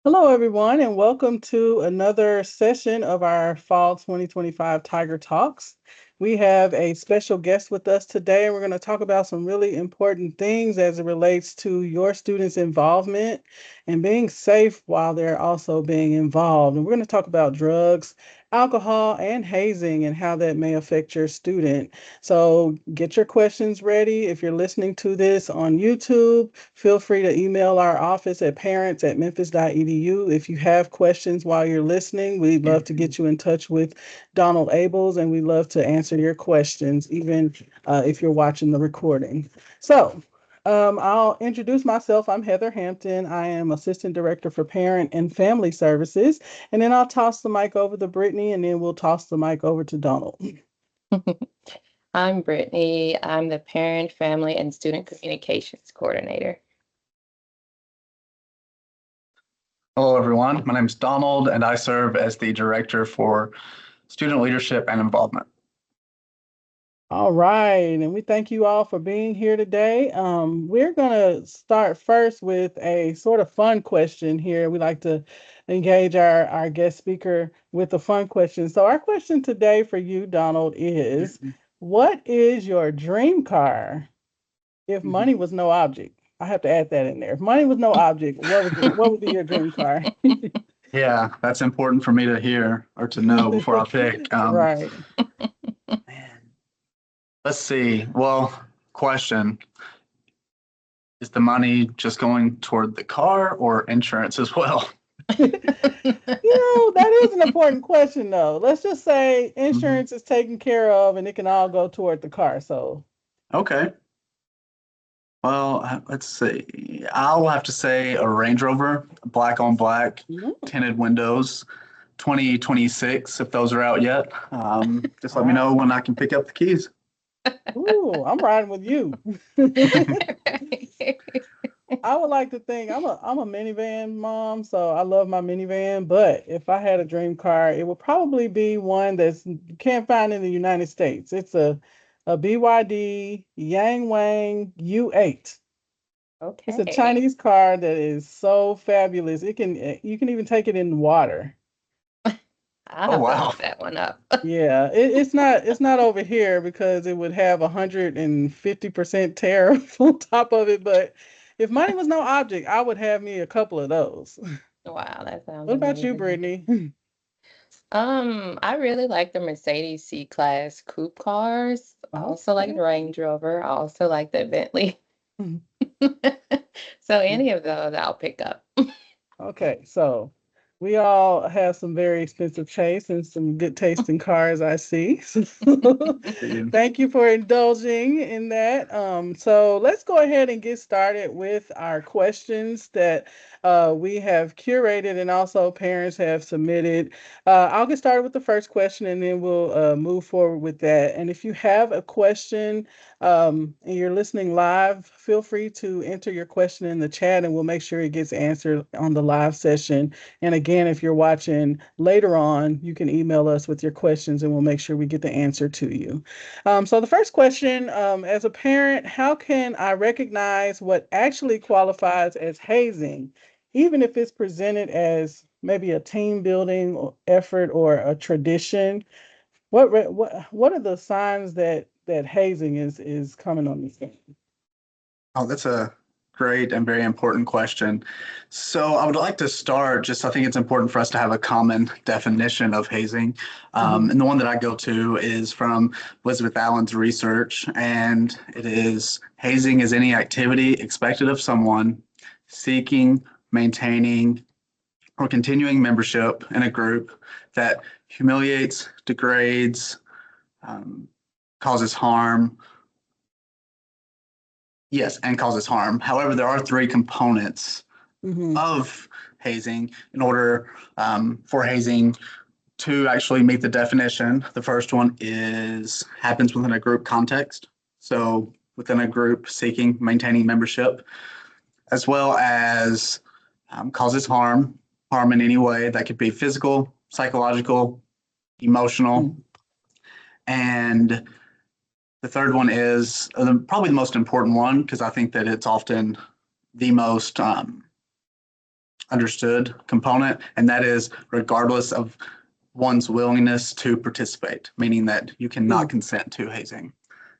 Hello, everyone, and welcome to another session of our Fall 2025 Tiger Talks. We have a special guest with us today, and we're going to talk about some really important things as it relates to your students' involvement and being safe while they're also being involved. And we're going to talk about drugs, alcohol, and hazing and how that may affect your student. So get your questions ready. If you're listening to this on YouTube, feel free to email our office at parents@memphis.edu. If you have questions while you're listening, we'd love to get you in touch with Donald Abels, and we'd love to answer your questions, even if you're watching the recording. So, I'll introduce myself. I'm Heather Hampton. I am Assistant Director for Parent and Family Services. And then I'll toss the mic over to Brittany, and then we'll toss the mic over to Donald. I'm Brittany. I'm the Parent, Family, and Student Communications Coordinator. Hello, everyone. My name is Donald, and I serve as the Director for Student Leadership and Involvement. All right, and we thank you all for being here today. We're going to start first with a sort of fun question here. We like to engage our guest speaker with a fun question. So our question today for you, Donald, is what is your dream car if money was no object? I have to add that in there. If money was no object, what would be your dream car? Yeah, that's important for me to hear or to know before I pick. Right. Man. Let's see. Well, question. Is the money just going toward the car or insurance as well? That is an important question, though. Let's just say insurance is taken care of and it can all go toward the car. So, Okay. Well, let's see. I'll have to say a Range Rover, black on black, tinted windows, 2026, if those are out yet. Just let me know when I can pick up the keys. Ooh, I'm riding with you. I would like to think I'm a minivan mom, so I love my minivan. But if I had a dream car, it would probably be one that's you can't find in the United States. It's a BYD Yang Wang U8. It's a Chinese car that is so fabulous. You can even take it in the water. I'll have to look that one up. Yeah, it's not over here because it would have 150% tariff on top of it. But if money was no object, I would have me a couple of those. Wow, that sounds What about you, amazing. Brittany? I really like the Mercedes C-Class coupe cars. I also like the Range Rover. I also like the Bentley. So any of those I'll pick up. Okay, so we all have some very expensive taste and some good taste in cars, I see. Thank you for indulging in that. So let's go ahead and get started with our questions that we have curated and also parents have submitted. I'll get started with the first question and then we'll move forward with that. And if you have a question and you're listening live, feel free to enter your question in the chat and we'll make sure it gets answered on the live session. And again, if you're watching later on, you can email us with your questions and we'll make sure we get the answer to you. So the first question, as a parent, how can I recognize what actually qualifies as hazing, even if it's presented as maybe a team building effort or a tradition? What are the signs that hazing is coming on the scene? Oh, that's a great and very important question. So I would like to start I think it's important for us to have a common definition of hazing. And the one that I go to is from Elizabeth Allen's research, and it is hazing is any activity expected of someone seeking, maintaining, or continuing membership in a group that humiliates, degrades, causes harm. Yes, and causes harm. However, there are three components of hazing in order for hazing to actually meet the definition. The first one happens within a group context. So within a group seeking, maintaining membership, as well as causes harm in any way. That could be physical, psychological, emotional. And the third one is probably the most important one because I think that it's often the most understood component, and that is regardless of one's willingness to participate, meaning that you cannot consent to hazing.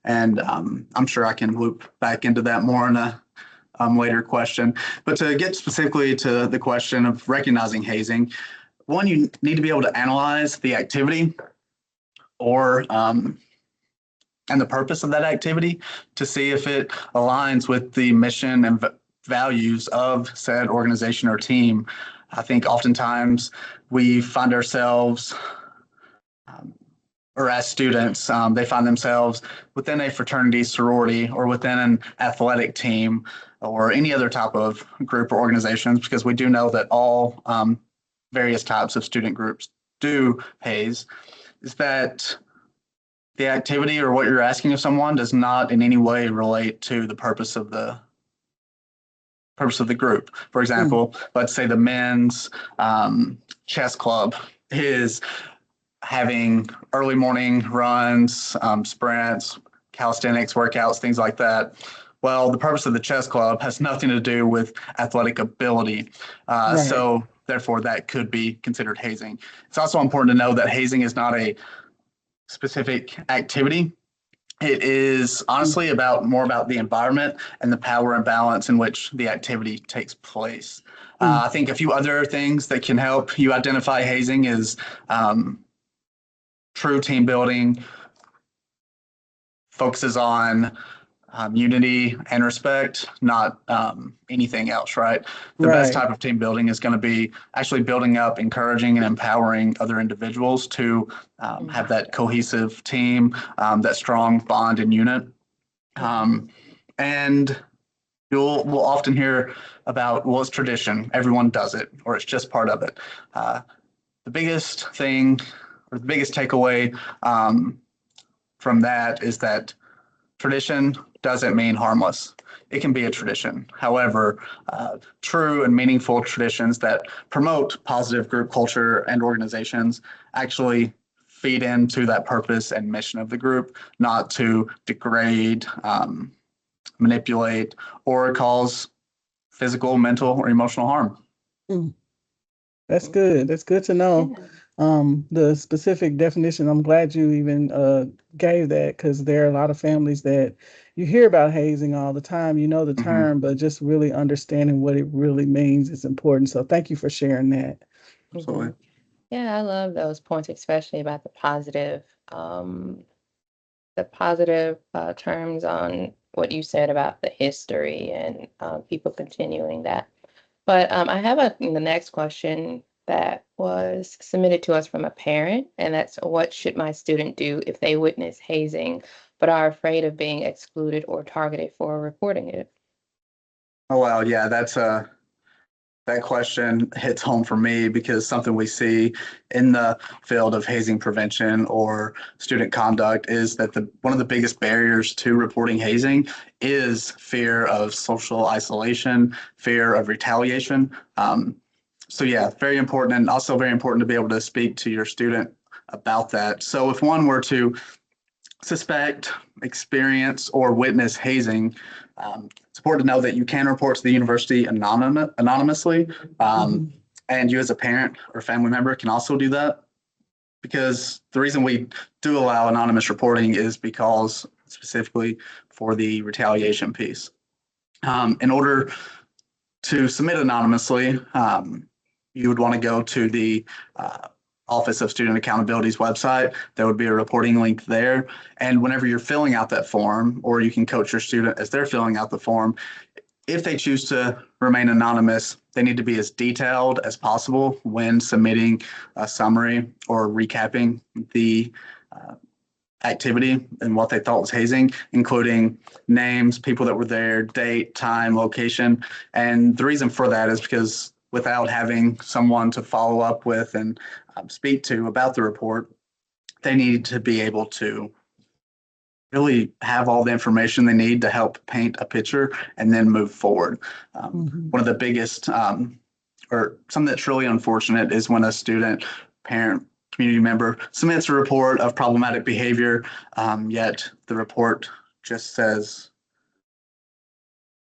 And I'm sure I can loop back into that more in a later question. But to get specifically to the question of recognizing hazing, one, you need to be able to analyze the activity or and the purpose of that activity to see if it aligns with the mission and values of said organization or team. I think oftentimes we find ourselves, or as students, they find themselves within a fraternity, sorority, or within an athletic team or any other type of group or organizations, because we do know that all various types of student groups do haze, is that the activity or what you're asking of someone does not in any way relate to the purpose of the group. For example, let's say the men's chess club is having early morning runs, sprints, calisthenics, workouts, things like that. Well, the purpose of the chess club has nothing to do with athletic ability. So therefore, that could be considered hazing. It's also important to know that hazing is not a specific activity. It is honestly more about the environment and the power and balance in which the activity takes place. I think a few other things that can help you identify hazing is true team building, focuses on unity and respect, not anything else, right? The best type of team building is going to be actually building up, encouraging, and empowering other individuals to have that cohesive team, that strong bond and unit. And we'll often hear about, well, it's tradition, everyone does it, or it's just part of it. The biggest thing, or the biggest takeaway from that is that tradition doesn't mean harmless. It can be a tradition. However, true and meaningful traditions that promote positive group culture and organizations actually feed into that purpose and mission of the group, not to degrade, manipulate, or cause physical, mental, or emotional harm. That's good. That's good to know. The specific definition. I'm glad you even gave that, because there are a lot of families that you hear about hazing all the time. You know the term, but just really understanding what it really means is important. So thank you for sharing that. Absolutely. Yeah, I love those points, especially about the positive terms on what you said about the history and people continuing that. But I have the next question that was submitted to us from a parent, and that's, what should my student do if they witness hazing but are afraid of being excluded or targeted for reporting it? Oh, wow. Yeah, that question hits home for me, because something we see in the field of hazing prevention or student conduct is that one of the biggest barriers to reporting hazing is fear of social isolation, fear of retaliation. So yeah, very important, and also very important to be able to speak to your student about that. So if one were to suspect, experience, or witness hazing, it's important to know that you can report to the university anonymously, and you as a parent or family member can also do that, because the reason we do allow anonymous reporting is because specifically for the retaliation piece. In order to submit anonymously, you would want to go to the Office of Student Accountability's website. There would be a reporting link there. And whenever you're filling out that form, or you can coach your student as they're filling out the form, if they choose to remain anonymous, they need to be as detailed as possible when submitting a summary or recapping the activity and what they thought was hazing, including names, people that were there, date, time, location. And the reason for that is because without having someone to follow up with and speak to about the report, they need to be able to really have all the information they need to help paint a picture and then move forward. One of the biggest, or something that's really unfortunate, is when a student, parent, community member submits a report of problematic behavior, yet the report just says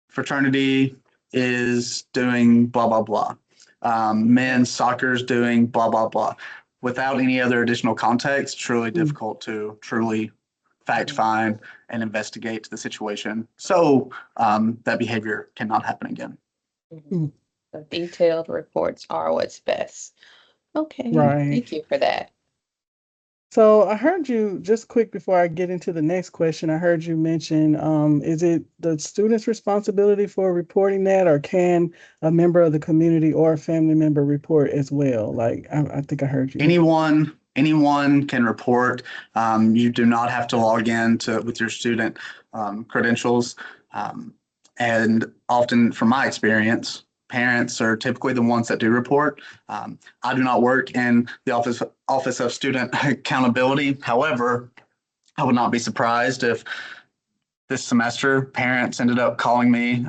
fraternity is doing blah, blah, blah. men's soccer's doing blah, blah, blah. Without any other additional context, truly difficult to truly fact find and investigate the situation. So that behavior cannot happen again. Mhm. So detailed reports are what's best. Okay, Right. thank you for that. So I heard you, just quick before I get into the next question, I heard you mention, is it the student's responsibility for reporting that, or can a member of the community or a family member report as well? Like, I think I heard you. Anyone can report. You do not have to log in with your student credentials. And often, from my experience, parents are typically the ones that do report. I do not work in the Office of Student Accountability. However, I would not be surprised if this semester parents ended up calling me,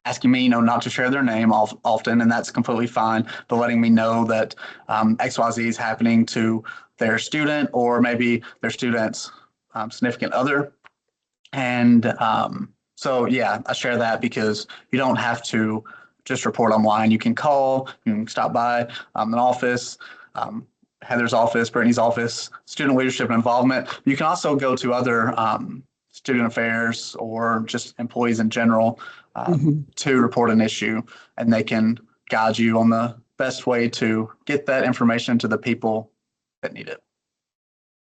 asking me, not to share their name often, and that's completely fine, but letting me know that XYZ is happening to their student or maybe their student's significant other. And so, yeah, I share that because you don't have to just report online. You can call, you can stop by an office, Heather's office, Brittany's office, student leadership and involvement. You can also go to other student affairs or just employees in general to report an issue, and they can guide you on the best way to get that information to the people that need it.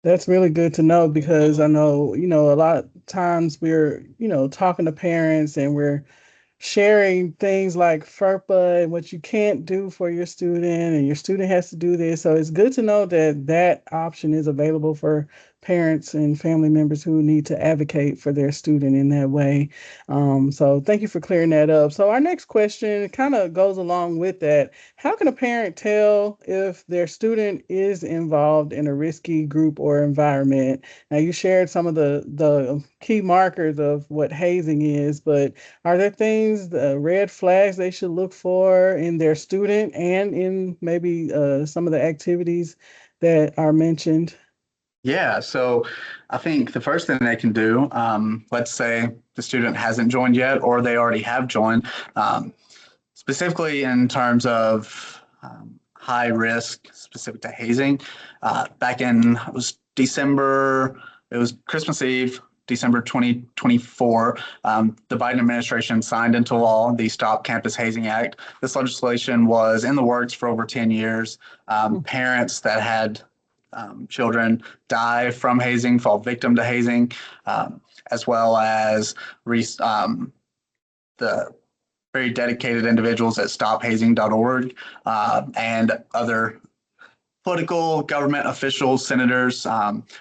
That's really good to know, because I know, a lot of times we're, talking to parents and we're sharing things like FERPA and what you can't do for your student, and your student has to do this. So it's good to know that that option is available for parents and family members who need to advocate for their student in that way. So thank you for clearing that up. So our next question kind of goes along with that. How can a parent tell if their student is involved in a risky group or environment? Now, you shared some of the key markers of what hazing is, but are there things, red flags they should look for in their student and in maybe some of the activities that are mentioned? Yeah, so I think the first thing they can do, let's say the student hasn't joined yet or they already have joined, specifically in terms of high risk specific to hazing. Back in, it was Christmas Eve, December 2024, the Biden administration signed into law the Stop Campus Hazing Act. This legislation was in the works for over 10 years. Parents that had children die from hazing, fall victim to hazing, as well as the very dedicated individuals at stophazing.org and other political government officials, senators,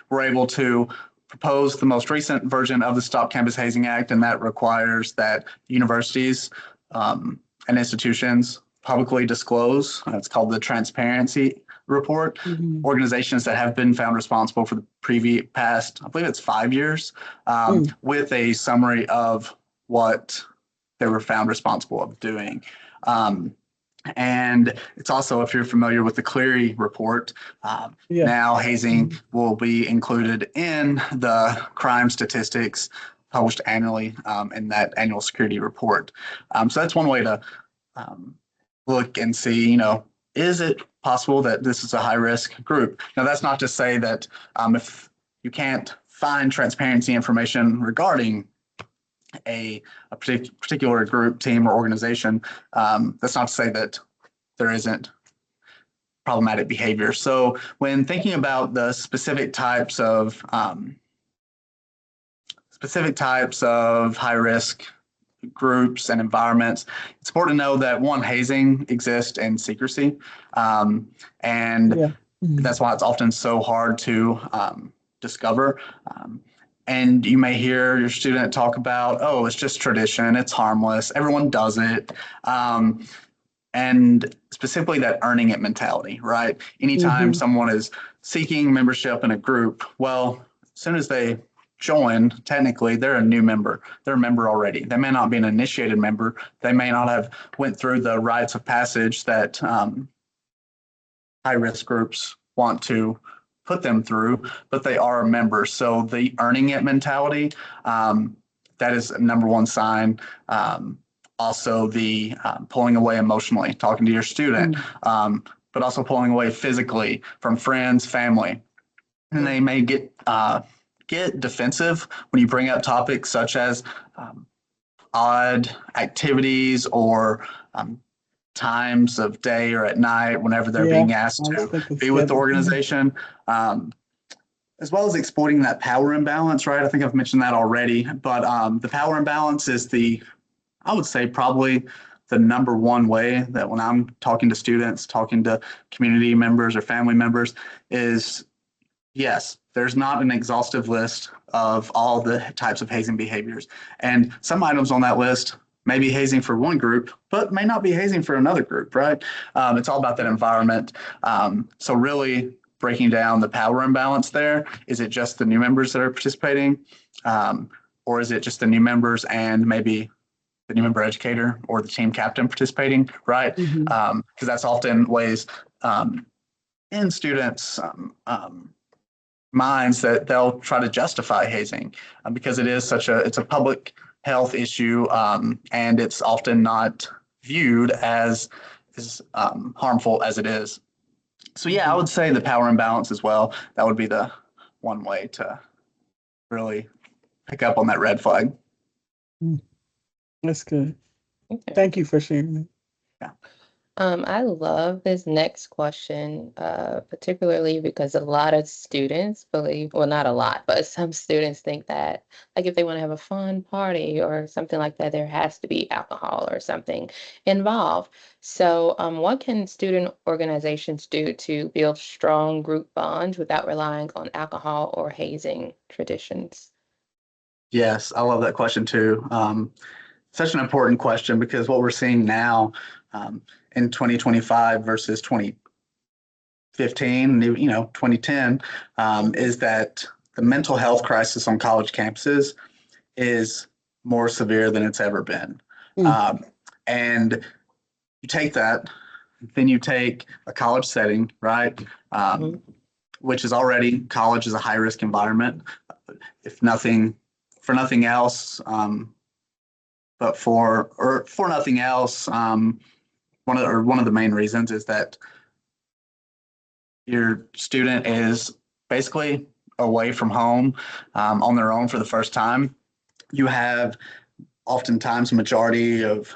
were able to propose the most recent version of the Stop Campus Hazing Act, and that requires that universities and institutions publicly disclose. It's called the Transparency Report. Organizations that have been found responsible for the past, I believe it's 5 years, with a summary of what they were found responsible of doing. And it's also, if you're familiar with the Cleary report, now hazing will be included in the crime statistics published annually in that annual security report. So that's one way to look and see, is it possible that this is a high risk group? Now, that's not to say that if you can't find transparency information regarding a particular group, team, or organization, that's not to say that there isn't problematic behavior. So when thinking about the specific types of high risk groups and environments, it's important to know that hazing exists in secrecy, and that's why it's often so hard to discover. And you may hear your student talk about, oh, it's just tradition, it's harmless, everyone does it. And specifically that earning it mentality, right? Anytime someone is seeking membership in a group, well, as soon as they join, technically they're a new member. They're a member already. They may not be an initiated member. They may not have went through the rites of passage that high risk groups want to put them through, but they are a member. So the earning it mentality, that is number one sign also the pulling away emotionally, talking to your student, but also pulling away physically from friends, family. And they may get defensive when you bring up topics such as odd activities or times of day or at night whenever they're being asked to be with the organization, as well as exploiting that power imbalance, right? I think I've mentioned that already, but the power imbalance is I would say probably the number one way that when I'm talking to students, talking to community members or family members is, yes, there's not an exhaustive list of all the types of hazing behaviors. And some items on that list may be hazing for one group, but may not be hazing for another group, right? It's all about that environment. So really breaking down the power imbalance there, is it just the new members that are participating? Or is it just the new members and maybe the new member educator or the team captain participating, right? Because that's often ways in students' minds that they'll try to justify hazing because it's a public health issue, and it's often not viewed as harmful as it is. So yeah, I would say the power imbalance as well. That would be the one way to really pick up on that red flag. That's good. Okay. Thank you for sharing it. Yeah. I love this next question, particularly because a lot of students believe, well, not a lot, but some students think that, like, if they want to have a fun party or something like that, there has to be alcohol or something involved. So, what can student organizations do to build strong group bonds without relying on alcohol or hazing traditions? Yes, I love that question too. Such an important question because what we're seeing now in 2025 versus 2015, 2010, is that the mental health crisis on college campuses is more severe than it's ever been. And you take that, then you take a college setting, right? Which is already, college is a high risk environment. If nothing, for nothing else, but for nothing else, one of the main reasons is that your student is basically away from home on their own for the first time. You have oftentimes a majority of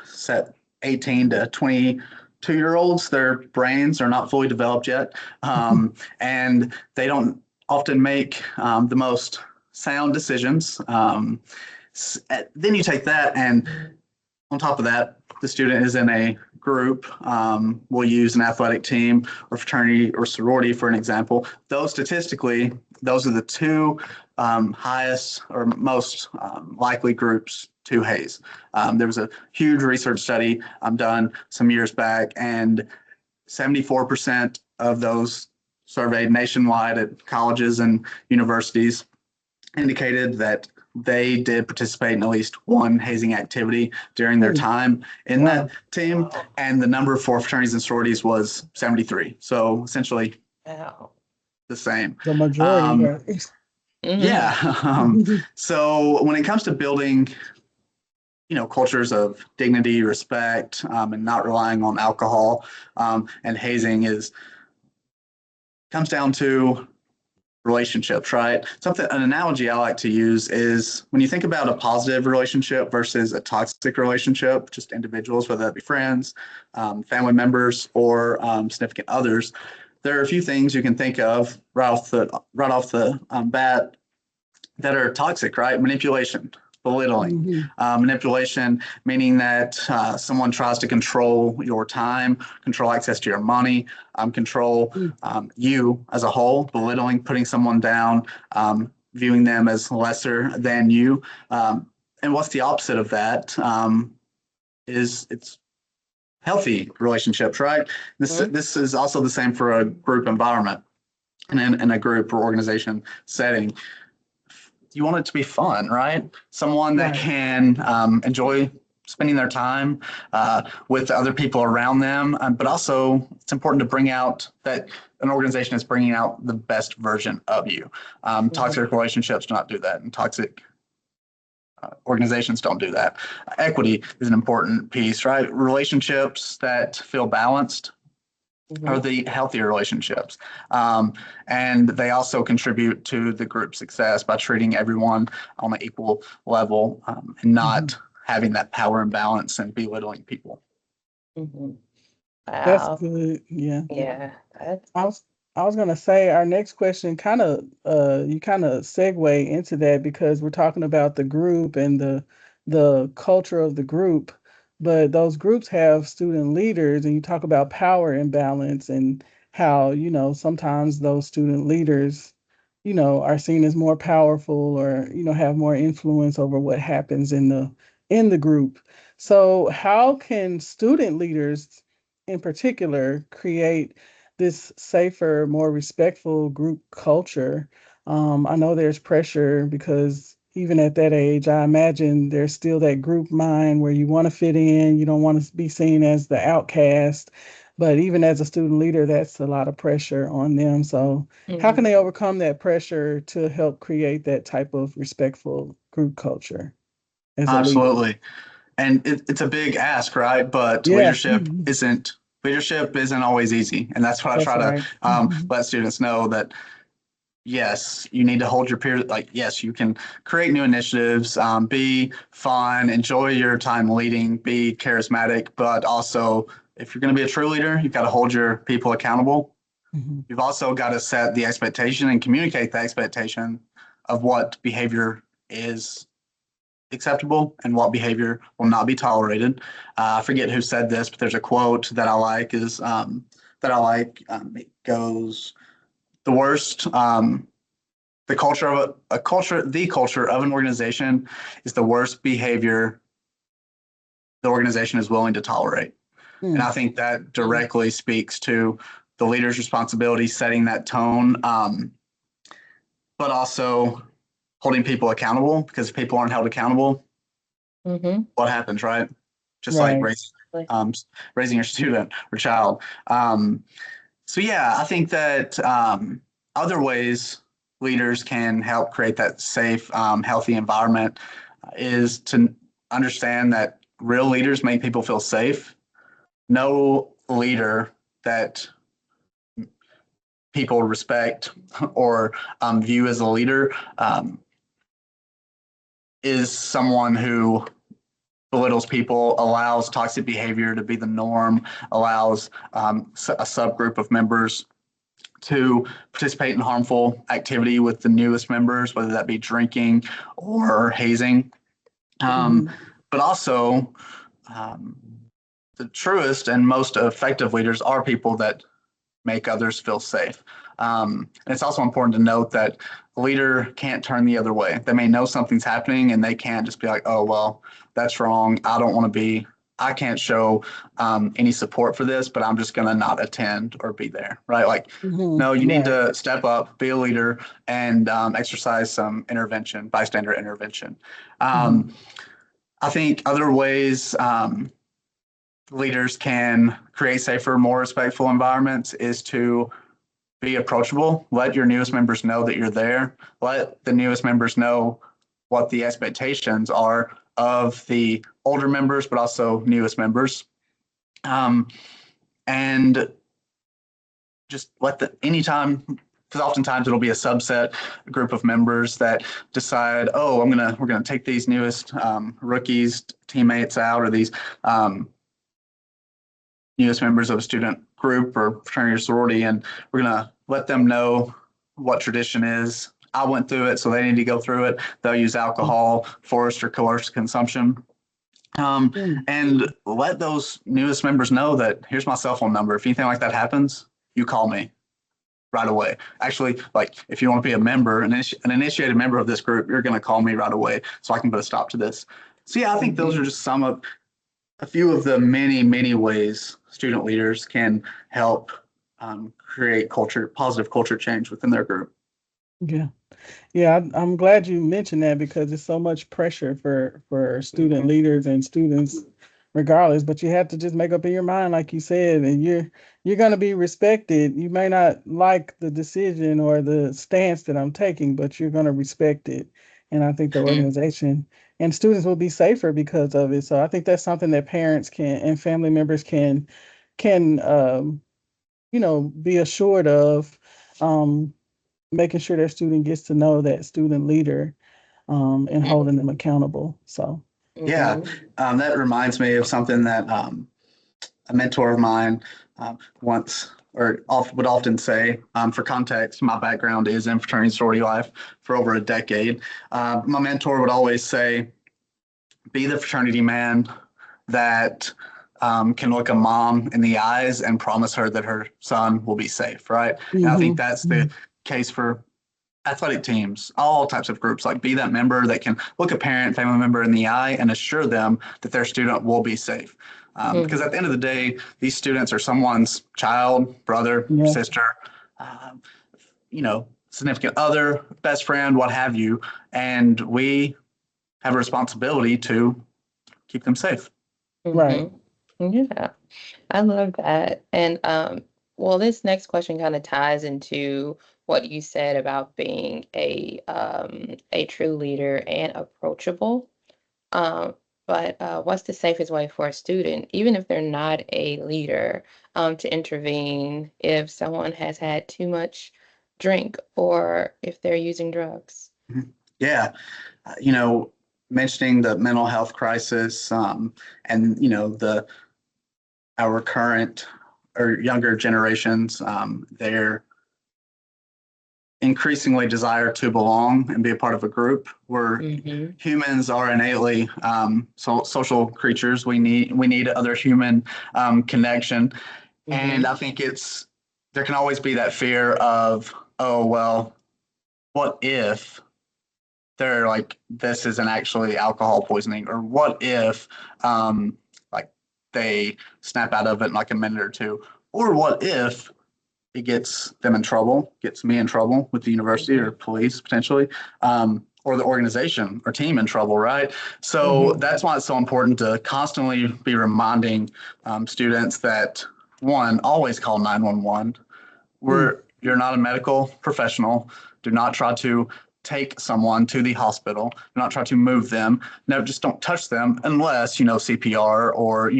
18 to 22-year-olds, their brains are not fully developed yet, and they don't often make the most sound decisions. Then you take that, and on top of that, the student is in a group. We'll use an athletic team or fraternity or sorority for an example. Those statistically, those are the two highest or most likely groups to haze. There was a huge research study done some years back, and 74% of those surveyed nationwide at colleges and universities indicated that they did participate in at least one hazing activity during their time in that team. And the number for fraternities and sororities was 73. So essentially the same. The majority. Yeah. So when it comes to building, cultures of dignity, respect, and not relying on alcohol, and hazing comes down to relationships, right? An analogy I like to use is when you think about a positive relationship versus a toxic relationship, just individuals, whether that be friends, family members, or significant others, there are a few things you can think of right off the bat that are toxic, right? Manipulation, belittling, manipulation, meaning that someone tries to control your time, control access to your money, control you as a whole, belittling, putting someone down, viewing them as lesser than you. And what's the opposite of that? It's healthy relationships, right? This is also the same for a group environment and in a group or organization setting. You want it to be fun, right? Someone that can enjoy spending their time with other people around them, but also it's important to bring out that an organization is bringing out the best version of you. Toxic relationships do not do that, and toxic organizations don't do that. Equity is an important piece, right? Relationships that feel balanced are the healthier relationships. And they also contribute to the group success by treating everyone on an equal level and not having that power imbalance and belittling people. That's Wow. good. Yeah. Yeah. I was gonna say our next question kind of you kind of segue into that because we're talking about the group and the culture of the group, but those groups have student leaders and you talk about power imbalance and how, sometimes those student leaders, are seen as more powerful or, have more influence over what happens in the group. So how can student leaders in particular create this safer, more respectful group culture? I know there's pressure because even at that age, I imagine there's still that group mind where you want to fit in, you don't want to be seen as the outcast. But even as a student leader, that's a lot of pressure on them. So, how can they overcome that pressure to help create that type of respectful group culture as a leader? Absolutely. And it's a big ask, right? But Yeah. leadership isn't always easy. And that's what I That's try right. to let students know that yes, you need to hold your peers. Like, yes, you can create new initiatives, be fun, enjoy your time leading, be charismatic, but also if you're going to be a true leader, you've got to hold your people accountable. You've also got to set the expectation and communicate the expectation of what behavior is acceptable and what behavior will not be tolerated. I forget who said this, but there's a quote that I like it goes, the worst, the culture of the culture of an organization is the worst behavior the organization is willing to tolerate. And I think that directly speaks to the leader's responsibility, setting that tone, but also holding people accountable, because if people aren't held accountable, what happens, right? Just like raising your student or child. So yeah, I think that other ways leaders can help create that safe, healthy environment is to understand that real leaders make people feel safe. No leader that people respect or view as a leader is someone who belittles people, allows toxic behavior to be the norm, allows a subgroup of members to participate in harmful activity with the newest members, whether that be drinking or hazing. But also, the truest and most effective leaders are people that make others feel safe. And it's also important to note that a leader can't turn the other way. They may know something's happening and they can't just be like, oh, well, that's wrong. I can't show any support for this, but I'm just going to not attend or be there, right? Like, no, you need to step up, be a leader, and exercise some bystander intervention. I think other ways leaders can create safer, more respectful environments is to be approachable. Let your newest members know that you're there. Let the newest members know what the expectations are of the older members, but also newest members. And just anytime, because oftentimes it'll be a subset group of members that decide, oh, we're gonna take these newest rookies, teammates out, or these newest members of a student group or fraternity or sorority, and we're gonna let them know what tradition is. I went through it, so they need to go through it. They'll use alcohol, forced or coerced consumption. And let those newest members know that here's my cell phone number. If anything like that happens, you call me right away. Actually, like if you want to be a member, an initiated member of this group, you're going to call me right away so I can put a stop to this. So yeah, I think those are just a few of the many, many ways student leaders can help create positive culture change within their group. Yeah, I'm glad you mentioned that because there's so much pressure for student leaders and students regardless, but you have to just make up in your mind, like you said, and you're going to be respected. You may not like the decision or the stance that I'm taking, but you're going to respect it. And I think the organization and students will be safer because of it. So I think that's something that parents can and family members can be assured of, making sure their student gets to know that student leader, and holding them accountable. So Yeah, that reminds me of something that a mentor of mine once would often say. For context, my background is in fraternity and sorority life for over a decade. My mentor would always say, be the fraternity man that can look a mom in the eyes and promise her that her son will be safe, right? And I think that's the case for athletic teams, all types of groups. Like, be that member that can look a parent, family member in the eye and assure them that their student will be safe. Because at the end of the day, these students are someone's child, brother, sister, significant other, best friend, what have you. And we have a responsibility to keep them safe. Right. Yeah, I love that. And well, this next question kind of ties into what you said about being a true leader and approachable. Um, but what's the safest way for a student, even if they're not a leader, to intervene if someone has had too much drink or if they're using drugs? Yeah, mentioning the mental health crisis, and our current or younger generations, their increasingly desire to belong and be a part of a group. Where humans are innately social creatures. We need other human connection, and I think there can always be that fear of, oh well, what if they're like, this isn't actually alcohol poisoning, or what if like they snap out of it in like a minute or two, or what if it gets them in trouble, gets me in trouble with the university or police potentially, or the organization or team in trouble, right? So that's why it's so important to constantly be reminding students that, one, always call 911. You're not a medical professional. Do not try to take someone to the hospital. Do not try to move them. No, just don't touch them unless, CPR or,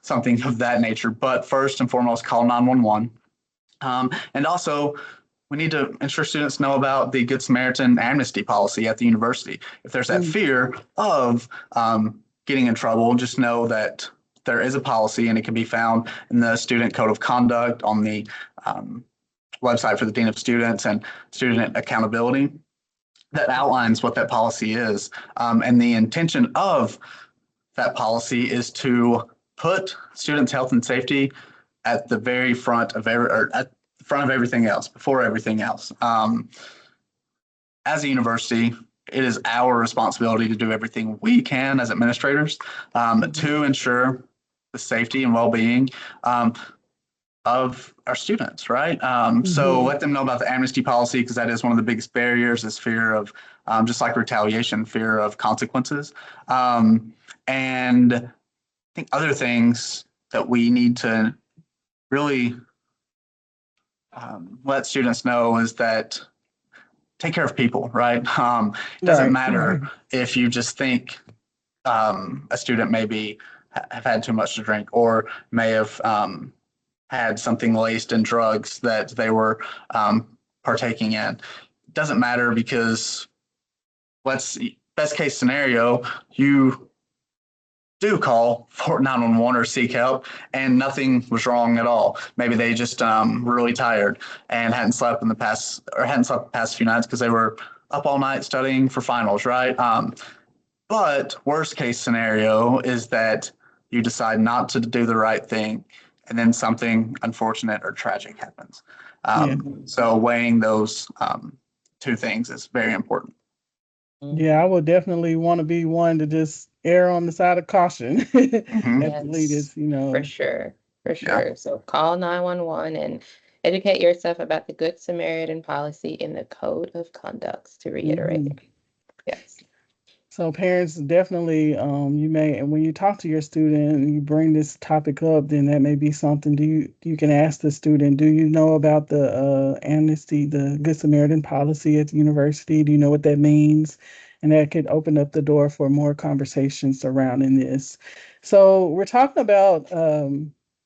something of that nature. But first and foremost, call 911. And also, we need to ensure students know about the Good Samaritan amnesty policy at the university. If there's that fear of getting in trouble, just know that there is a policy, and it can be found in the Student Code of Conduct on the website for the Dean of Students and Student Accountability, that outlines what that policy is. And the intention of that policy is to put students' health and safety at the very front of everything else, before everything else. As a university, it is our responsibility to do everything we can as administrators to ensure the safety and well-being of our students, right? So let them know about the amnesty policy, because that is one of the biggest barriers, is fear of, just like retaliation, fear of consequences. And I think other things that we need to really let students know is that take care of people, right? Doesn't matter if you just think a student maybe have had too much to drink, or may have had something laced in drugs that they were partaking in. It doesn't matter, because best case scenario, you do call for 911 or seek help and nothing was wrong at all. Maybe they just were really tired and hadn't slept the past few nights because they were up all night studying for finals, right? But worst case scenario is that you decide not to do the right thing, and then something unfortunate or tragic happens. So weighing those two things is very important. Yeah, I would definitely want to be one to just err on the side of caution at the latest, For sure. Yeah. So call 911 and educate yourself about the Good Samaritan policy in the Code of Conduct, to reiterate. Yes. So parents definitely, you may, and when you talk to your student and you bring this topic up, then that may be something. You can ask the student, do you know about the amnesty, the Good Samaritan policy at the university? Do you know what that means? and that could open up the door for more conversations surrounding this. So we're talking about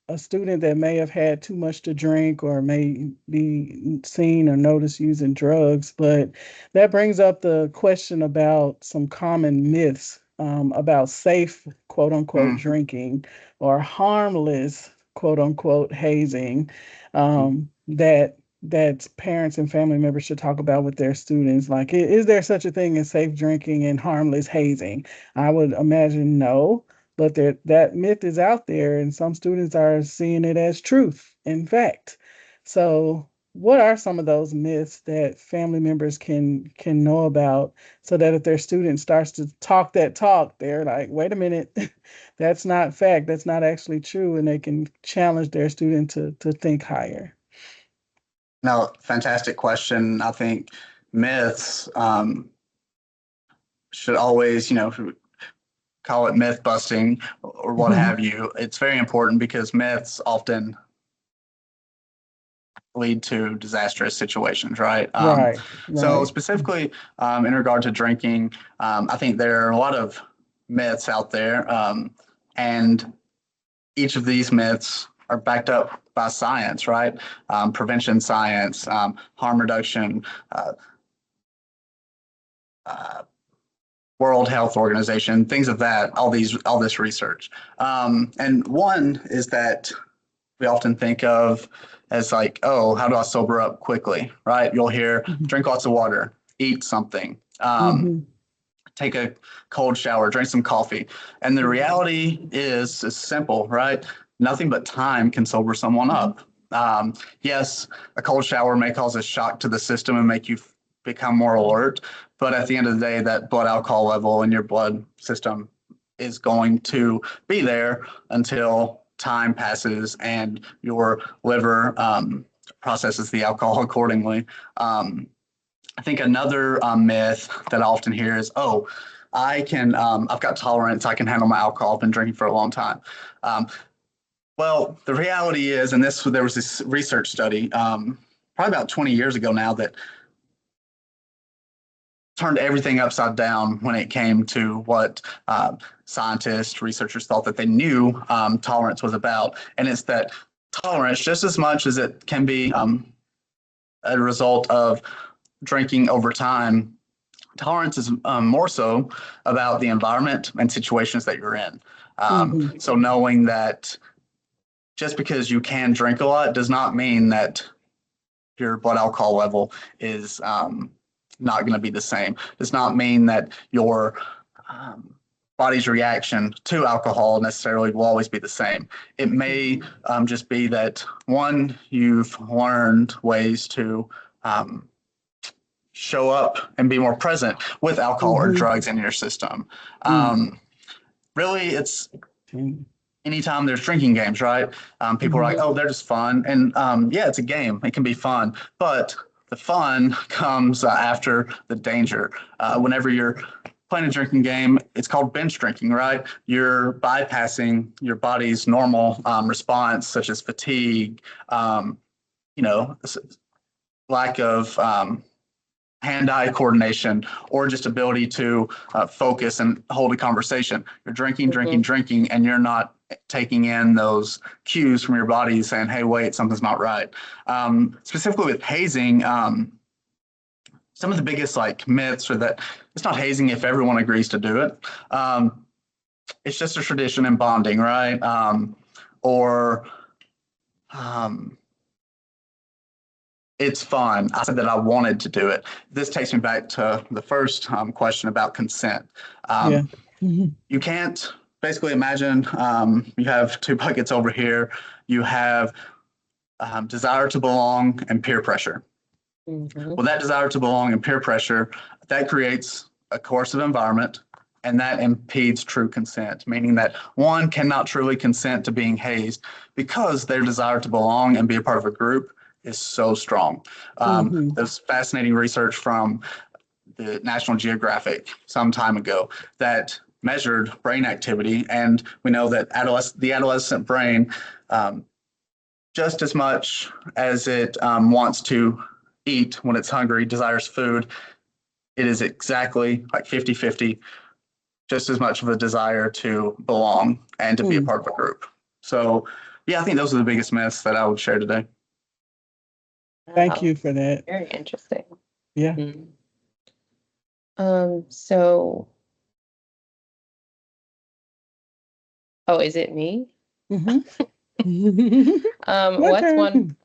a student that may have had too much to drink or may be seen or noticed using drugs, but that brings up the question about some common myths about safe, quote unquote, drinking or harmless, quote unquote, hazing that parents and family members should talk about with their students. Like, is there such a thing as safe drinking and harmless hazing? I would imagine no, but that myth is out there, and some students are seeing it as truth, in fact. So, what are some of those myths that family members can know about, so that if their student starts to talk that talk, they're like, wait a minute, that's not fact, that's not actually true, and they can challenge their student to think higher. No, fantastic question. I think myths should always, call it myth busting or what have you. It's very important because myths often lead to disastrous situations, right? Right. So specifically in regard to drinking, I think there are a lot of myths out there, and each of these myths are backed up by science, right? Prevention science, harm reduction, World Health Organization, things of that, all this research. And one is that we often think of as like, oh, how do I sober up quickly, right? You'll hear drink lots of water, eat something, take a cold shower, drink some coffee. And the reality is simple, right? Nothing but time can sober someone up. Yes, a cold shower may cause a shock to the system and make you become more alert, but at the end of the day, that blood alcohol level in your blood system is going to be there until time passes and your liver processes the alcohol accordingly. I think another myth that I often hear is, oh, I've got tolerance, I can handle my alcohol, I've been drinking for a long time. Well, the reality is, and there was this research study probably about 20 years ago now that turned everything upside down when it came to what scientists, researchers thought that they knew tolerance was about. And it's that tolerance, just as much as it can be a result of drinking over time, tolerance is more so about the environment and situations that you're in. So knowing that just because you can drink a lot does not mean that your blood alcohol level is not going to be the same. Does not mean that your body's reaction to alcohol necessarily will always be the same. It may just be that, one, you've learned ways to show up and be more present with alcohol or drugs in your system. Really, it's anytime there's drinking games, right? People are like, oh, they're just fun. And yeah, it's a game. It can be fun. But the fun comes after the danger. Whenever you're playing a drinking game, it's called binge drinking, right? You're bypassing your body's normal response, such as fatigue, lack of hand-eye coordination, or just ability to focus and hold a conversation. You're drinking, and you're not taking in those cues from your body saying, hey, wait, something's not right. Specifically with hazing, some of the biggest myths are that it's not hazing if everyone agrees to do it. It's just a tradition and bonding, right? It's fun. I said that I wanted to do it. This takes me back to the first question about consent. You can't basically imagine you have two buckets over here. You have desire to belong and peer pressure. Well, that desire to belong and peer pressure, that creates a coercive environment, and that impedes true consent, meaning that one cannot truly consent to being hazed because their desire to belong and be a part of a group is so strong. There's fascinating research from the National Geographic some time ago that measured brain activity, and we know that the adolescent brain, just as much as it wants to eat when it's hungry, desires food, it is exactly like 50-50, just as much of a desire to belong and to be a part of a group. So, yeah, I think those are the biggest myths that I would share today. Thank Wow, you for that. very interesting. Yeah. So, oh, is it me? Mm-hmm. My What's turn. one?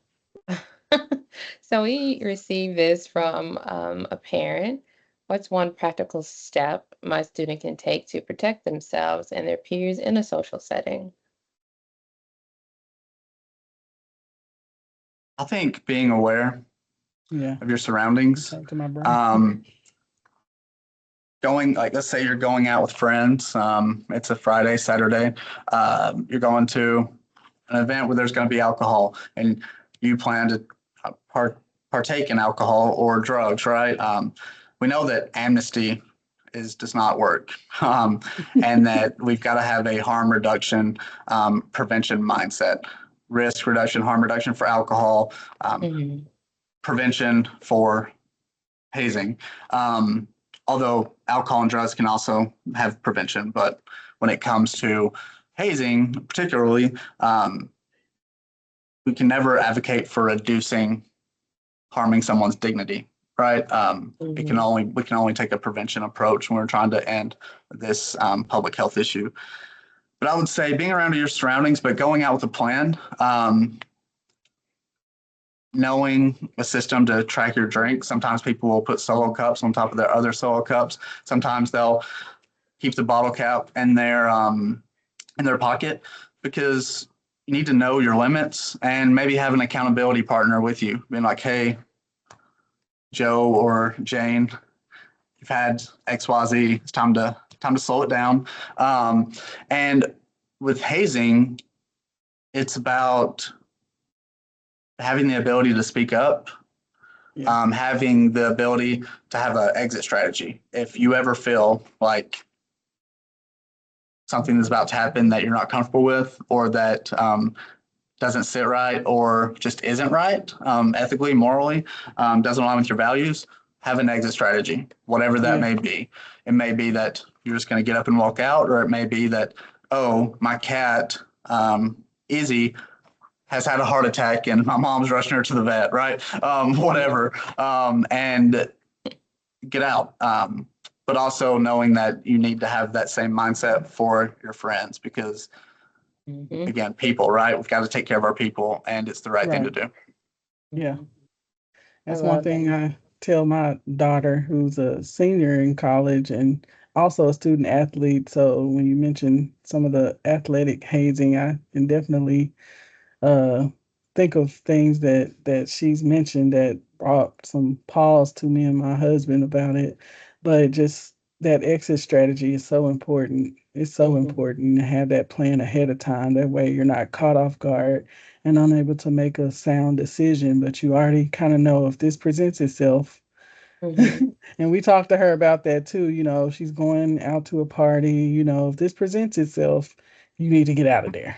So we received this from a parent. What's one practical step my student can take to protect themselves and their peers in a social setting? I think being aware Yeah. of your surroundings, Talk to my brain. going, like, let's say you're going out with friends, it's a Friday, Saturday, you're going to an event where there's going to be alcohol and you plan to partake in alcohol or drugs, right? We know that amnesty does not work, and that we've got to have a harm reduction, prevention mindset, risk reduction, harm reduction for alcohol, prevention for hazing. Although alcohol and drugs can also have prevention, but when it comes to hazing, particularly, we can never advocate for reducing harming someone's dignity, right? We can only take a prevention approach when we're trying to end this public health issue. But I would say being around your surroundings, but going out with a plan, knowing a system to track your drink. Sometimes people will put solo cups on top of their other solo cups. Sometimes they'll keep the bottle cap in their pocket, because you need to know your limits and maybe have an accountability partner with you, being like, hey, Joe or Jane, you've had XYZ, it's time to slow it down. And with hazing, it's about having the ability to speak up, having the ability to have an exit strategy. If you ever feel like something is about to happen that you're not comfortable with, or that doesn't sit right, or just isn't right, ethically, morally, doesn't align with your values, have an exit strategy, whatever that may be. It may be that you're just going to get up and walk out, or it may be that, oh, my cat, Izzy, has had a heart attack and my mom's rushing her to the vet, right? Whatever, and get out. But also knowing that you need to have that same mindset for your friends, because again, people, right? We've got to take care of our people, and it's the right thing to do. Yeah. That's one thing I tell my daughter, who's a senior in college and also a student athlete. So when you mention some of the athletic hazing, I can definitely uh, think of things that she's mentioned that brought some pause to me and my husband about it. But just that exit strategy is so important. It's so important to have that plan ahead of time. That way you're not caught off guard and unable to make a sound decision, but you already kind of know if this presents itself. And we talked to her about that too. She's going out to a party. If this presents itself, you need to get out of there.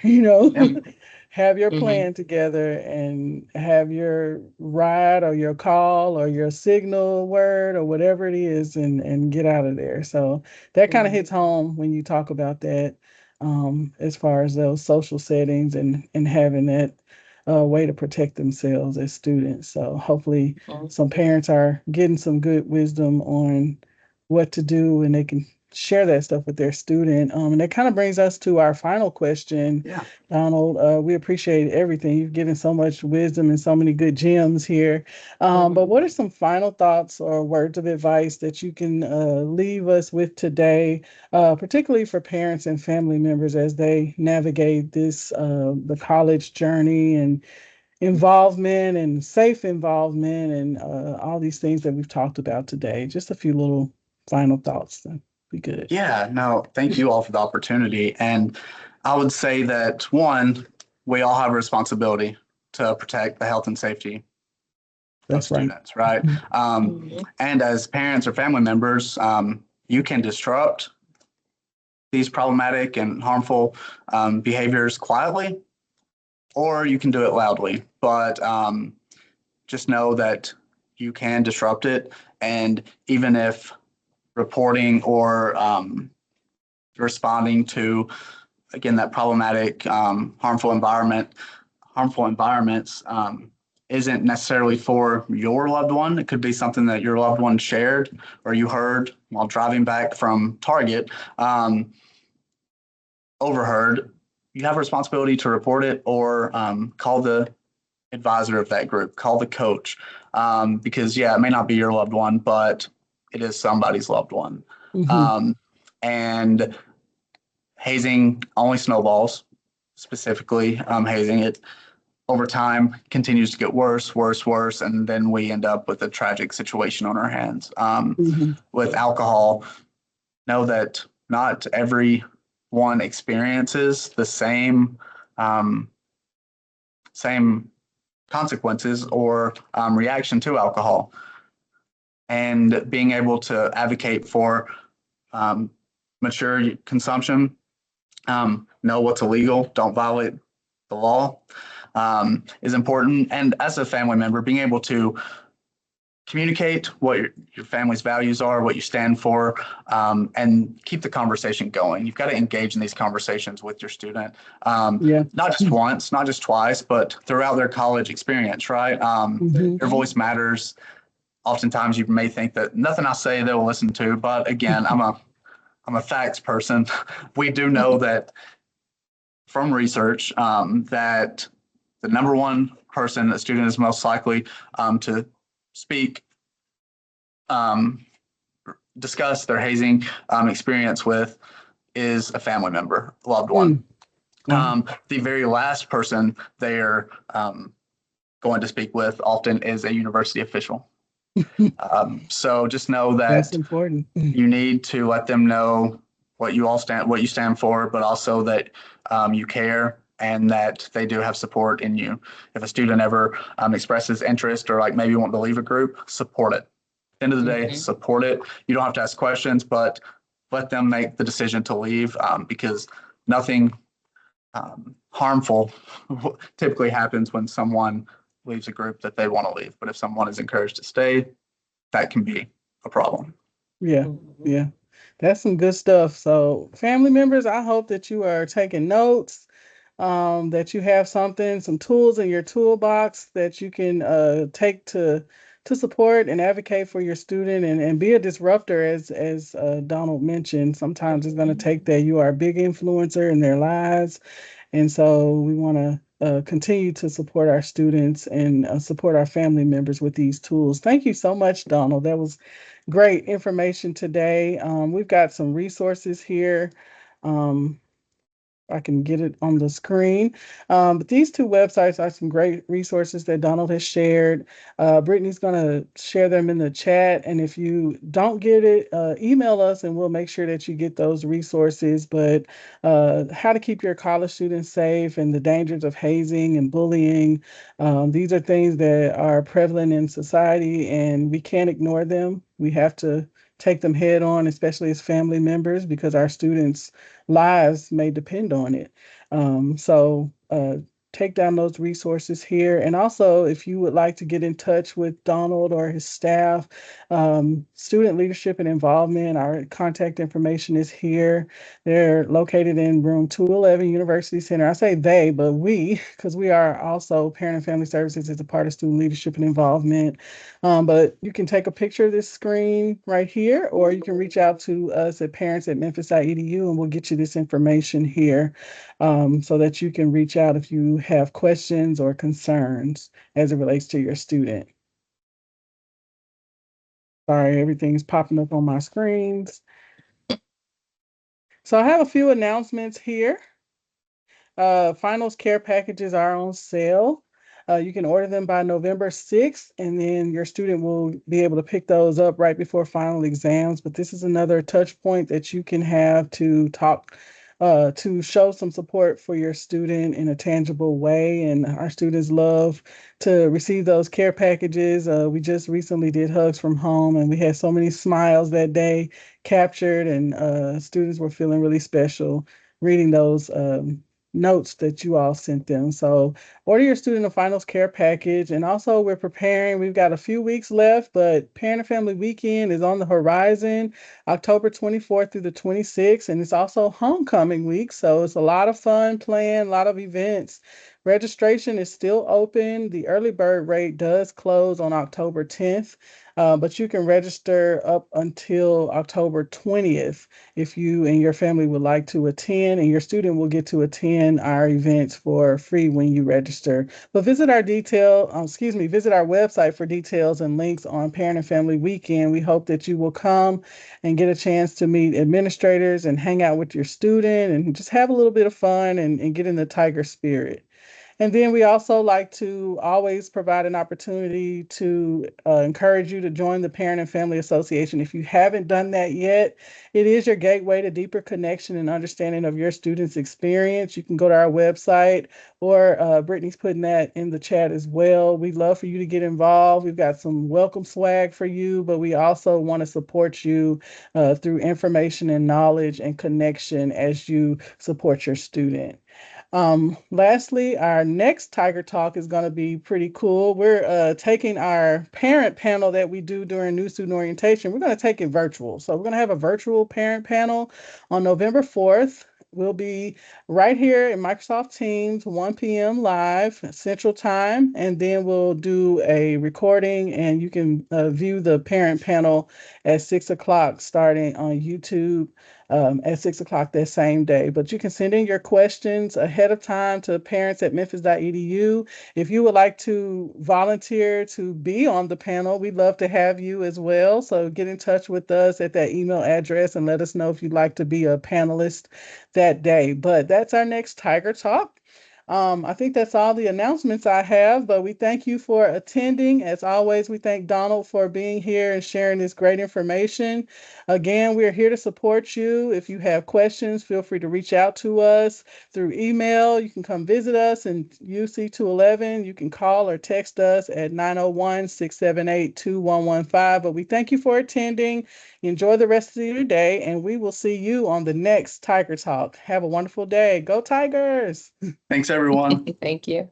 Have your plan together and have your ride or your call or your signal word or whatever it is, and get out of there. So that kind of hits home when you talk about that, as far as those social settings and having that way to protect themselves as students. So hopefully some parents are getting some good wisdom on what to do, and they can share that stuff with their student. And that kind of brings us to our final question. Yeah. Donald, we appreciate everything. You've given so much wisdom and so many good gems here. But what are some final thoughts or words of advice that you can leave us with today, particularly for parents and family members as they navigate this, the college journey and involvement and safe involvement and all these things that we've talked about today? Just a few little final thoughts. That'd be good. Yeah, no, thank you all for the opportunity. And I would say that, one, we all have a responsibility to protect the health and safety of students, right? And as parents or family members, you can disrupt these problematic and harmful behaviors quietly, or you can do it loudly. But just know that you can disrupt it. And even if reporting or responding to, again, that problematic, harmful environments isn't necessarily for your loved one. It could be something that your loved one shared or you heard while driving back from Target, overheard. You have a responsibility to report it or call the advisor of that group, call the coach, because yeah, it may not be your loved one, but it is somebody's loved one. And hazing only snowballs, specifically hazing it over time continues to get worse, and then we end up with a tragic situation on our hands. With alcohol, know that not everyone experiences the same consequences or reaction to alcohol. And being able to advocate for mature consumption, know what's illegal, don't violate the law, is important. And as a family member, being able to communicate what your family's values are, what you stand for, and keep the conversation going. You've got to engage in these conversations with your student, not just once, not just twice, but throughout their college experience, right? Your voice matters. Oftentimes you may think that nothing I say they will listen to, but again, I'm a facts person. We do know that from research that the number one person a student is most likely to speak, discuss their hazing experience with is a family member, loved one. The very last person they're going to speak with often is a university official. So just know that that's important. You need to let them know what you stand for, but also that you care and that they do have support in you. If a student ever expresses interest or like maybe want to leave a group, support it. At the end of the day, support it. You don't have to ask questions, but let them make the decision to leave because nothing harmful typically happens when someone leaves a group that they want to leave. But if someone is encouraged to stay, that can be a problem. Yeah. That's some good stuff. So family members, I hope that you are taking notes, that you have some tools in your toolbox that you can take to support and advocate for your student and be a disruptor, as Donald mentioned. Sometimes it's going to take that you are a big influencer in their lives. And so we want to continue to support our students and support our family members with these tools. Thank you so much, Donald. That was great information today. We've got some resources here. I can get it on the screen. But these two websites are some great resources that Donald has shared. Brittany's going to share them in the chat. And if you don't get it, email us and we'll make sure that you get those resources. But how to keep your college students safe and the dangers of hazing and bullying. These are things that are prevalent in society and we can't ignore them. We have to take them head on, especially as family members, because our students' lives may depend on it. So take down those resources here. And also, if you would like to get in touch with Donald or his staff, student leadership and involvement, our contact information is here. They're located in room 211 University Center. I say they, but we, because we are also Parent and Family Services as a part of student leadership and involvement. But you can take a picture of this screen right here, or you can reach out to us at parents@memphis.edu and we'll get you this information here so that you can reach out if you have questions or concerns as it relates to your student. Sorry, everything's popping up on my screens. So I have a few announcements here. Finals care packages are on sale. You can order them by November 6th, and then your student will be able to pick those up right before final exams. But this is another touch point that you can have to talk to show some support for your student in a tangible way. And our students love to receive those care packages. We just recently did Hugs from Home, and we had so many smiles that day captured, and students were feeling really special reading those notes that you all sent them. So order your student and finals care package. And also we're preparing, we've got a few weeks left, but Parent and Family Weekend is on the horizon, October 24th through the 26th. And it's also homecoming week. So it's a lot of fun planned, a lot of events. Registration is still open. The early bird rate does close on October 10th, but you can register up until October 20th if you and your family would like to attend, and your student will get to attend our events for free when you register. But visit our visit our website for details and links on Parent and Family Weekend. We hope that you will come and get a chance to meet administrators and hang out with your student and just have a little bit of fun and get in the Tiger spirit. And then we also like to always provide an opportunity to encourage you to join the Parent and Family Association. If you haven't done that yet, it is your gateway to deeper connection and understanding of your students' experience. You can go to our website, or Brittany's putting that in the chat as well. We'd love for you to get involved. We've got some welcome swag for you, but we also want to support you through information and knowledge and connection as you support your student. Lastly, our next Tiger Talk is going to be pretty cool. We're taking our parent panel that we do during new student orientation. We're going to take it virtual. So we're going to have a virtual parent panel on November 4th. We'll be right here in Microsoft Teams, 1 p.m. live Central Time, and then we'll do a recording, and you can view the parent panel at 6 o'clock starting on YouTube at 6 o'clock that same day. But you can send in your questions ahead of time to parents@memphis.edu. If you would like to volunteer to be on the panel, we'd love to have you as well. So get in touch with us at that email address and let us know if you'd like to be a panelist that day. But that's our next Tiger Talk. I think that's all the announcements I have, but we thank you for attending. As always, we thank Donald for being here and sharing this great information. Again, we're here to support you. If you have questions, feel free to reach out to us through email. You can come visit us in UC211. You can call or text us at 901-678-2115. But we thank you for attending. Enjoy the rest of your day, and we will see you on the next Tiger Talk. Have a wonderful day. Go Tigers! Thanks, everyone. Thank you.